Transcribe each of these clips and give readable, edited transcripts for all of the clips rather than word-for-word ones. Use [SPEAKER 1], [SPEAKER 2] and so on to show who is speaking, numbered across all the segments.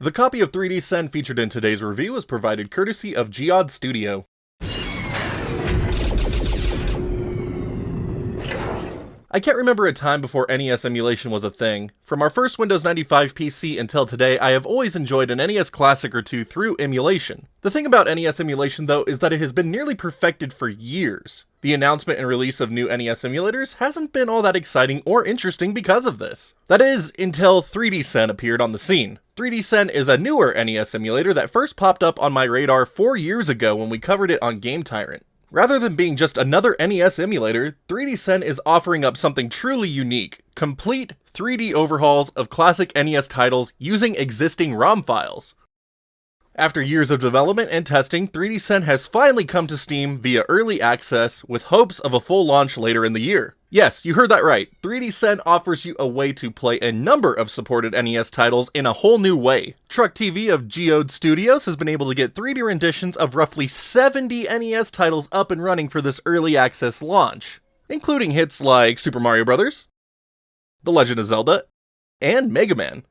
[SPEAKER 1] The copy of 3D Sen featured in today's review is provided courtesy of Geod Studio. I can't remember a time before NES emulation was a thing. From our first Windows 95 PC until today, I have always enjoyed an NES classic or two through emulation. The thing about NES emulation though is that it has been nearly perfected for years. The announcement and release of new NES emulators hasn't been all that exciting or interesting because of this. That is, until 3D Sen appeared on the scene. 3D Sen is a newer NES emulator that first popped up on my radar 4 years ago when we covered it on Game Tyrant. Rather than being just another NES emulator, 3D Sen is offering up something truly unique: complete 3D overhauls of classic NES titles using existing ROM files. After years of development and testing, 3D Sen has finally come to Steam via early access with hopes of a full launch later in the year. Yes, you heard that right. 3D Sen offers you a way to play a number of supported NES titles in a whole new way. Truck TV of Geod Studios has been able to get 3D renditions of roughly 70 NES titles up and running for this early access launch, including hits like Super Mario Bros., The Legend of Zelda, and Mega Man.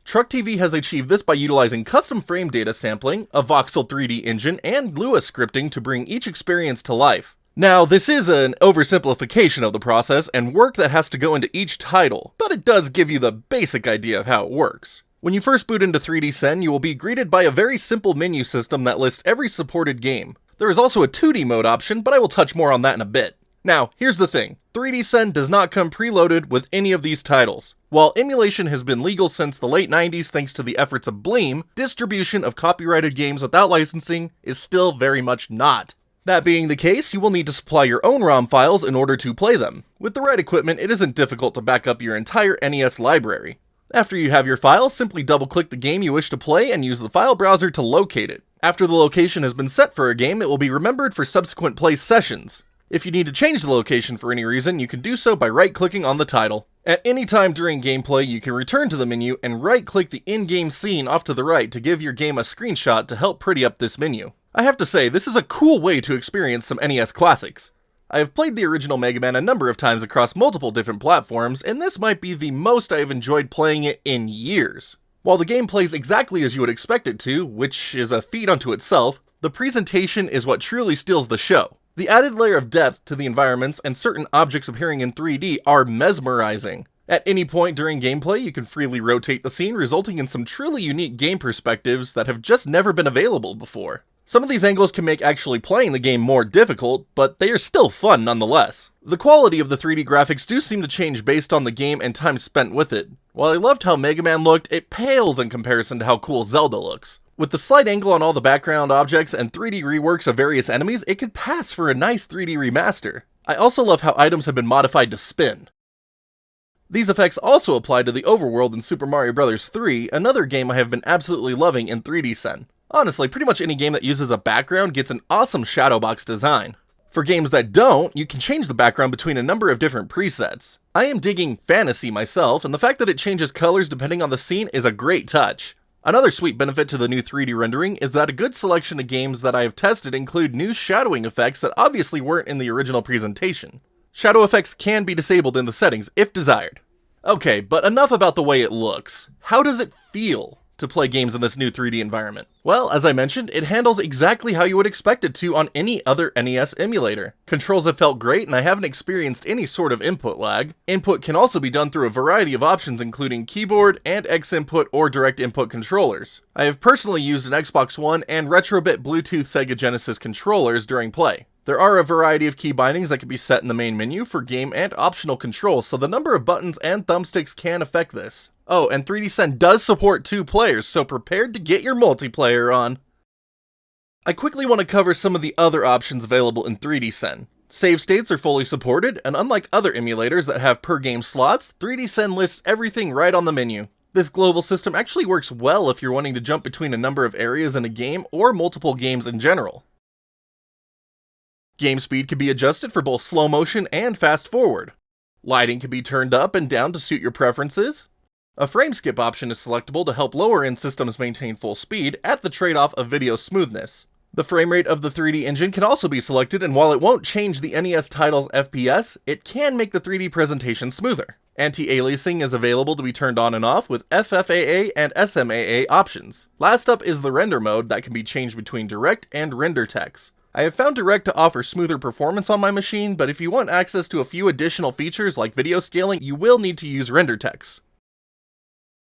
[SPEAKER 1] Truck TV has achieved this by utilizing custom frame data sampling, a voxel 3D engine, and Lua scripting to bring each experience to life. Now, this is an oversimplification of the process and work that has to go into each title, but it does give you the basic idea of how it works. When you first boot into 3D Sen, you will be greeted by a very simple menu system that lists every supported game. There is also a 2D mode option, but I will touch more on that in a bit. Now, here's the thing. 3D Sen does not come preloaded with any of these titles. While emulation has been legal since the late 90s thanks to the efforts of Bleem, distribution of copyrighted games without licensing is still very much not. That being the case, you will need to supply your own ROM files in order to play them. With the right equipment, it isn't difficult to back up your entire NES library. After you have your files, simply double-click the game you wish to play and use the file browser to locate it. After the location has been set for a game, it will be remembered for subsequent play sessions. If you need to change the location for any reason, you can do so by right-clicking on the title. At any time during gameplay, you can return to the menu and right-click the in-game scene off to the right to give your game a screenshot to help pretty up this menu. I have to say, this is a cool way to experience some NES classics. I have played the original Mega Man a number of times across multiple different platforms, and this might be the most I have enjoyed playing it in years. While the game plays exactly as you would expect it to, which is a feat unto itself, the presentation is what truly steals the show. The added layer of depth to the environments and certain objects appearing in 3D are mesmerizing. At any point during gameplay, you can freely rotate the scene, resulting in some truly unique game perspectives that have just never been available before. Some of these angles can make actually playing the game more difficult, but they are still fun nonetheless. The quality of the 3D graphics do seem to change based on the game and time spent with it. While I loved how Mega Man looked, it pales in comparison to how cool Zelda looks. With the slight angle on all the background objects and 3D reworks of various enemies, it could pass for a nice 3D remaster. I also love how items have been modified to spin. These effects also apply to the overworld in Super Mario Bros. 3, another game I have been absolutely loving in 3D Sen. Honestly, pretty much any game that uses a background gets an awesome shadow box design. For games that don't, you can change the background between a number of different presets. I am digging Fantasy myself, and the fact that it changes colors depending on the scene is a great touch. Another sweet benefit to the new 3D rendering is that a good selection of games that I have tested include new shadowing effects that obviously weren't in the original presentation. Shadow effects can be disabled in the settings if desired. Okay, but enough about the way it looks. How does it feel to play games in this new 3D environment? Well, as I mentioned, it handles exactly how you would expect it to on any other NES emulator. Controls have felt great, and I haven't experienced any sort of input lag. Input can also be done through a variety of options including keyboard and X input or direct input controllers. I have personally used an Xbox One and Retrobit Bluetooth Sega Genesis controllers during play. There are a variety of key bindings that can be set in the main menu for game and optional controls, so the number of buttons and thumbsticks can affect this. Oh, and 3D Sen does support 2 players, so prepare to get your multiplayer on. I quickly want to cover some of the other options available in 3D Sen. Save states are fully supported, and unlike other emulators that have per game slots, 3D Sen lists everything right on the menu. This global system actually works well if you're wanting to jump between a number of areas in a game or multiple games in general. Game speed can be adjusted for both slow motion and fast forward. Lighting can be turned up and down to suit your preferences. A frame skip option is selectable to help lower-end systems maintain full speed at the trade-off of video smoothness. The frame rate of the 3D engine can also be selected, and while it won't change the NES title's FPS, it can make the 3D presentation smoother. Anti-aliasing is available to be turned on and off with FFAA and SMAA options. Last up is the render mode that can be changed between direct and render text. I have found direct to offer smoother performance on my machine, but if you want access to a few additional features like video scaling, you will need to use render text.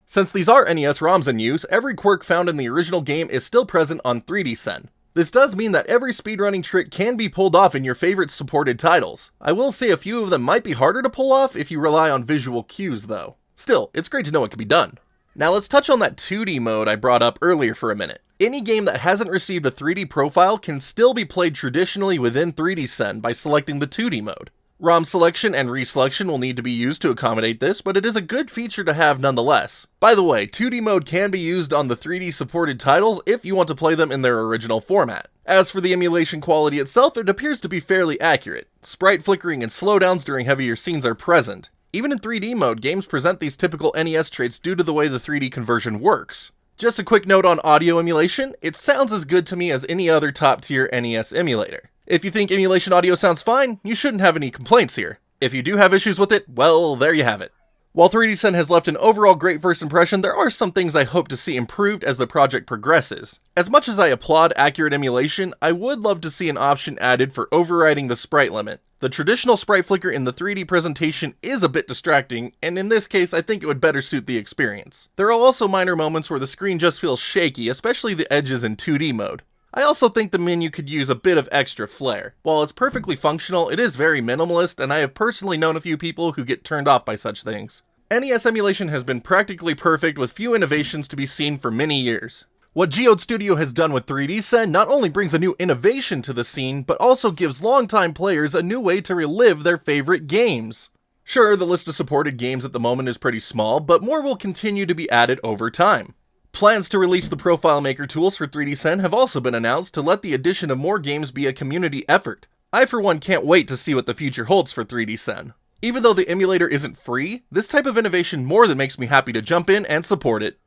[SPEAKER 1] Since these are NES ROMs in use, every quirk found in the original game is still present on 3D Sen. This does mean that every speedrunning trick can be pulled off in your favorite supported titles. I will say a few of them might be harder to pull off if you rely on visual cues though. Still, it's great to know it can be done. Now let's touch on that 2D mode I brought up earlier for a minute. Any game that hasn't received a 3D profile can still be played traditionally within 3D Sen by selecting the 2D mode. ROM selection and reselection will need to be used to accommodate this, but it is a good feature to have nonetheless. By the way, 2D mode can be used on the 3D supported titles if you want to play them in their original format. As for the emulation quality itself, it appears to be fairly accurate. Sprite flickering and slowdowns during heavier scenes are present. Even in 3D mode, games present these typical NES traits due to the way the 3D conversion works. Just a quick note on audio emulation, it sounds as good to me as any other top tier NES emulator. If you think emulation audio sounds fine, you shouldn't have any complaints here. If you do have issues with it, well, there you have it. While 3D Sen has left an overall great first impression, there are some things I hope to see improved as the project progresses. As much as I applaud accurate emulation, I would love to see an option added for overriding the sprite limit. The traditional sprite flicker in the 3D presentation is a bit distracting, and in this case I think it would better suit the experience. There are also minor moments where the screen just feels shaky, especially the edges in 2D mode. I also think the menu could use a bit of extra flair. While it's perfectly functional, it is very minimalist, and I have personally known a few people who get turned off by such things. NES emulation has been practically perfect with few innovations to be seen for many years. What Geod Studio has done with 3D Sen not only brings a new innovation to the scene, but also gives longtime players a new way to relive their favorite games. Sure, the list of supported games at the moment is pretty small, but more will continue to be added over time. Plans to release the Profile Maker tools for 3D Sen have also been announced to let the addition of more games be a community effort. I for one can't wait to see what the future holds for 3D Sen. Even though the emulator isn't free, this type of innovation more than makes me happy to jump in and support it.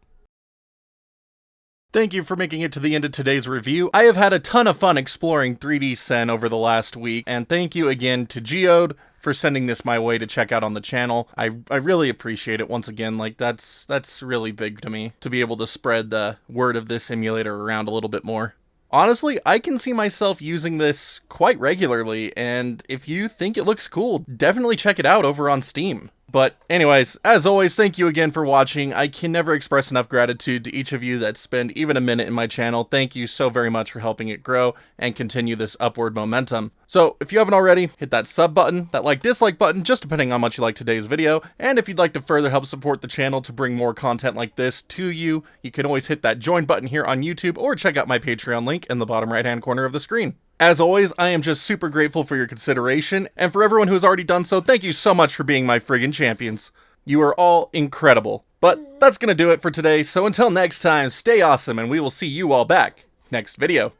[SPEAKER 1] Thank you for making it to the end of today's review. I have had a ton of fun exploring 3D Sen over the last week, and thank you again to Geod for sending this my way to check out on the channel. I really appreciate it once again. Like, that's really big to me, to be able to spread the word of this emulator around a little bit more. Honestly, I can see myself using this quite regularly, and if you think it looks cool, definitely check it out over on Steam. But anyways, as always, thank you again for watching. I can never express enough gratitude to each of you that spend even a minute in my channel. Thank you so very much for helping it grow and continue this upward momentum. So if you haven't already, hit that sub button, that like-dislike button, just depending on how much you like today's video. And if you'd like to further help support the channel to bring more content like this to you, you can always hit that join button here on YouTube or check out my Patreon link in the bottom right-hand corner of the screen. As always, I am just super grateful for your consideration, and for everyone who has already done so, thank you so much for being my friggin' champions. You are all incredible. But that's gonna do it for today, so until next time, stay awesome, and we will see you all back next video.